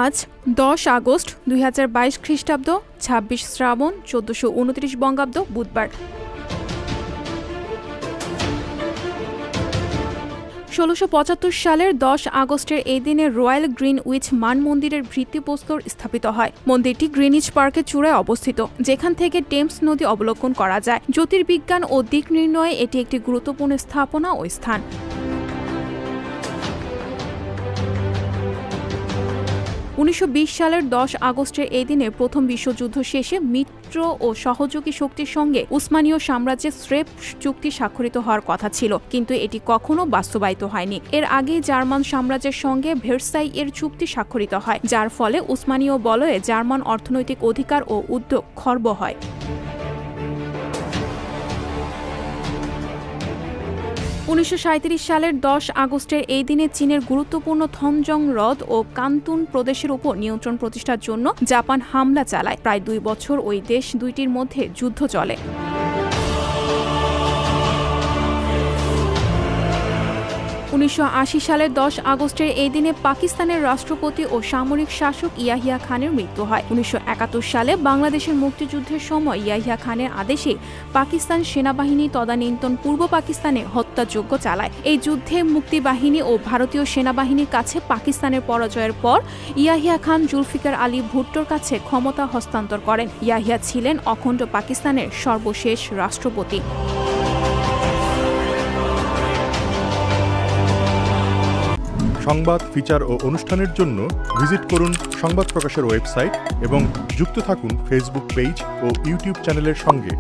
আজ 10 আগস্ট 2022 খ্রিস্টাব্দ 26 শ্রাবণ 1429 বঙ্গাব্দ বুধবার। 1675 সালের 10 আগস্টের এই দিনে রয়্যাল গ্রিনউইচ মান মন্দিরের ভিত্তিপ্রস্তর স্থাপিত হয়। মন্দিরটি গ্রিনিচ পার্কের চূড়ায় অবস্থিত, যেখান থেকে টেমস নদী অবলোকন করা যায়। জ্যোতির্বিজ্ঞান ও দিক নির্ণয়ে এটি একটি গুরুত্বপূর্ণ স্থাপনা ও স্থান। 1920 সালের 10 আগস্টের এই দিনে প্রথম বিশ্বযুদ্ধ শেষে মিত্র ও সহযোগী শক্তির সঙ্গে উসমানীয় সাম্রাজ্যের স্রেপ চুক্তি স্বাক্ষরিত হওয়ার কথা ছিল, কিন্তু এটি কখনো বাস্তবায়িত হয়নি। এর আগেই জার্মান সাম্রাজ্যের সঙ্গে ভের্সাই এর চুক্তি স্বাক্ষরিত হয়, যার ফলে উসমানীয় বলয়ে জার্মান অর্থনৈতিক অধিকার ও উদ্যোগ খর্ব হয়। 1937 সালের 10 আগস্টের এই দিনে চীনের গুরুত্বপূর্ণ থমজং হ্রদ ও কান্তুন প্রদেশের উপর নিয়ন্ত্রণ প্রতিষ্ঠার জন্য জাপান হামলা চালায়। প্রায় 2 বছর ওই দেশ দুইটির মধ্যে যুদ্ধ চলে। 1980 সালের 10 আগস্টের এই দিনে পাকিস্তানের রাষ্ট্রপতি ও সামরিক শাসক ইয়াহিয়া খানের মৃত্যু হয়। 1971 সালে বাংলাদেশের মুক্তিযুদ্ধের সময় ইয়াহিয়া খানের আদেশে পাকিস্তান সেনাবাহিনী তদানীন্তন পূর্ব পাকিস্তানে হত্যাযজ্ঞ চালায়। এই যুদ্ধে মুক্তিবাহিনী ও ভারতীয় সেনাবাহিনীর কাছে পাকিস্তানের পরাজয়ের পর ইয়াহিয়া খান জুলফিকার আলী ভুট্টোর কাছে ক্ষমতা হস্তান্তর করেন। ইয়াহিয়া ছিলেন অখণ্ড পাকিস্তানের সর্বশেষ রাষ্ট্রপতি। সংবাদ, ফিচার ও অনুষ্ঠানের জন্য ভিজিট করুন সংবাদ প্রকাশের ওয়েবসাইট এবং যুক্ত থাকুন ফেসবুক পেজ ও ইউটিউব চ্যানেলের সঙ্গে।